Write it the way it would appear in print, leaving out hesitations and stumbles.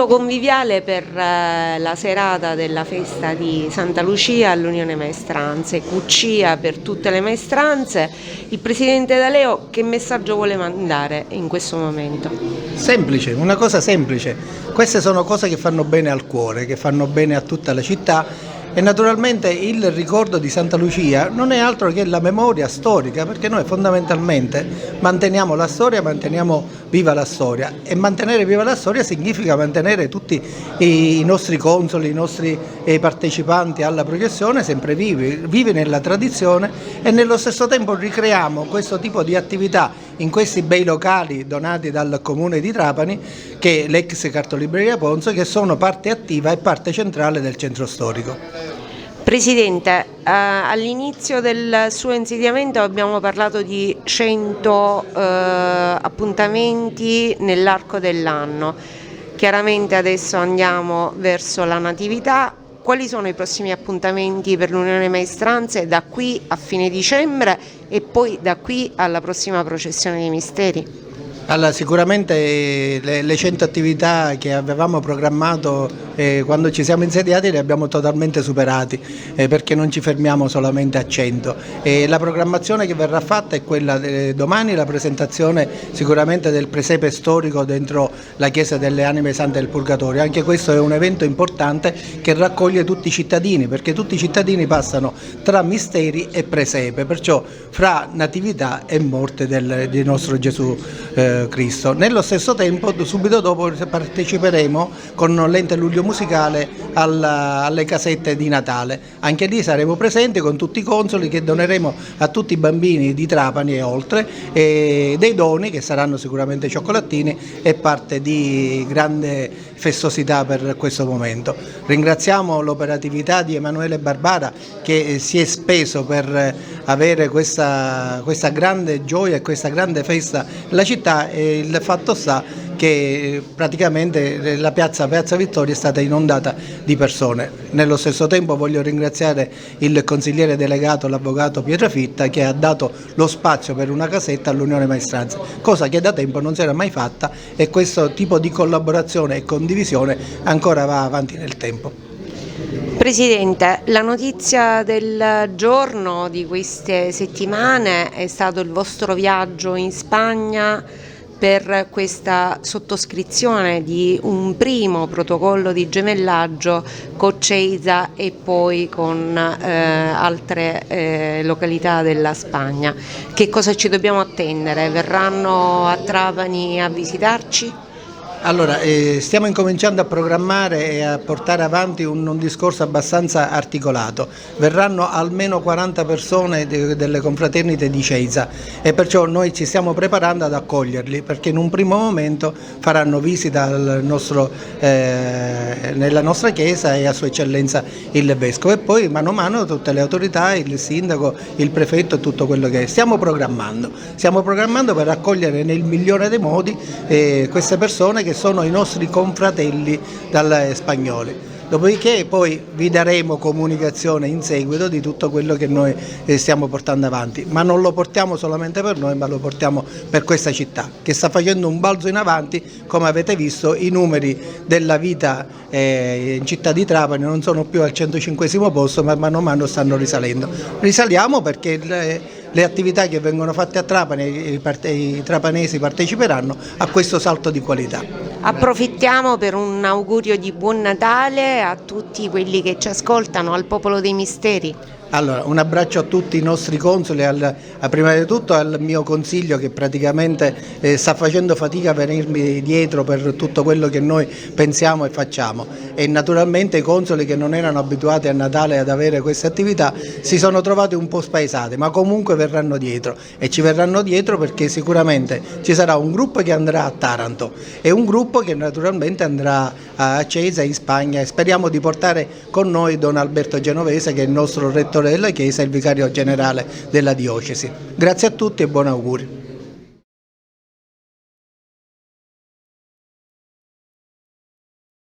Saluto conviviale per la serata della festa di Santa Lucia all'Unione Maestranze, Cucia per tutte le maestranze. Il Presidente D'Aleo che messaggio vuole mandare in questo momento? Semplice, una cosa semplice. Queste sono cose che fanno bene al cuore, che fanno bene a tutta la città. E naturalmente il ricordo di Santa Lucia non è altro che la memoria storica, perché noi fondamentalmente manteniamo la storia, manteniamo viva la storia, e mantenere viva la storia significa mantenere tutti i nostri consoli, i nostri partecipanti alla processione sempre vivi nella tradizione, e nello stesso tempo ricreiamo questo tipo di attività in questi bei locali donati dal Comune di Trapani, che è l'ex Cartolibreria Ponzo, che sono parte attiva e parte centrale del centro storico. Presidente, all'inizio del suo insediamento abbiamo parlato di 100 appuntamenti nell'arco dell'anno. Chiaramente adesso andiamo verso la Natività. Quali sono i prossimi appuntamenti per l'Unione Maestranze da qui a fine dicembre e poi da qui alla prossima processione dei misteri? Allora, sicuramente le 100 attività che avevamo programmato quando ci siamo insediati le abbiamo totalmente superati, perché non ci fermiamo solamente a 100. La programmazione che verrà fatta è quella domani, la presentazione sicuramente del presepe storico dentro la Chiesa delle Anime Sante del Purgatorio. Anche questo è un evento importante che raccoglie tutti i cittadini, perché tutti i cittadini passano tra misteri e presepe, perciò fra natività e morte del nostro Gesù Cristo. Nello stesso tempo, subito dopo, parteciperemo con l'ente Luglio Musicale alle casette di Natale. Anche lì saremo presenti con tutti i consoli, che doneremo a tutti i bambini di Trapani e oltre dei doni che saranno sicuramente cioccolatini e parte di grande festosità per questo momento. Ringraziamo l'operatività di Emanuele Barbara, che si è speso per avere questa grande gioia e questa grande festa nella città, e il fatto sta che praticamente la piazza Vittoria è stata inondata di persone. Nello stesso tempo voglio ringraziare il consigliere delegato, l'avvocato Pietrafitta, che ha dato lo spazio per una casetta all'Unione Maestranze, cosa che da tempo non si era mai fatta, e questo tipo di collaborazione e condivisione ancora va avanti nel tempo. Presidente, la notizia del giorno di queste settimane è stato il vostro viaggio in Spagna per questa sottoscrizione di un primo protocollo di gemellaggio con Ceiza e poi con altre località della Spagna. Che cosa ci dobbiamo attendere? Verranno a Trapani a visitarci? Allora, stiamo incominciando a programmare e a portare avanti un discorso abbastanza articolato. Verranno almeno 40 persone delle confraternite di Ceiza, e perciò noi ci stiamo preparando ad accoglierli, perché in un primo momento faranno visita nella nostra chiesa e a Sua Eccellenza il Vescovo, e poi mano a mano tutte le autorità, il sindaco, il prefetto e tutto quello che è. Stiamo programmando per accogliere nel migliore dei modi queste persone che sono i nostri confratelli spagnoli. Dopodiché poi vi daremo comunicazione in seguito di tutto quello che noi stiamo portando avanti, ma non lo portiamo solamente per noi, ma lo portiamo per questa città, che sta facendo un balzo in avanti. Come avete visto, i numeri della vita in città di Trapani non sono più al 105° posto, ma mano a mano stanno risalendo. Risaliamo perché le attività che vengono fatte a Trapani, i trapanesi parteciperanno a questo salto di qualità. Approfittiamo per un augurio di buon Natale a tutti quelli che ci ascoltano, al popolo dei misteri. Allora, un abbraccio a tutti i nostri consoli, prima di tutto al mio consiglio, che praticamente sta facendo fatica a venirmi dietro per tutto quello che noi pensiamo e facciamo, e naturalmente i consoli che non erano abituati a Natale ad avere queste attività si sono trovati un po' spaesati, ma comunque verranno dietro, e ci verranno dietro perché sicuramente ci sarà un gruppo che andrà a Taranto e un gruppo che naturalmente andrà a Ceiza in Spagna, e speriamo di portare con noi Don Alberto Genovese, che è il nostro rettore della Chiesa e il vicario generale della diocesi. Grazie a tutti e buoni auguri.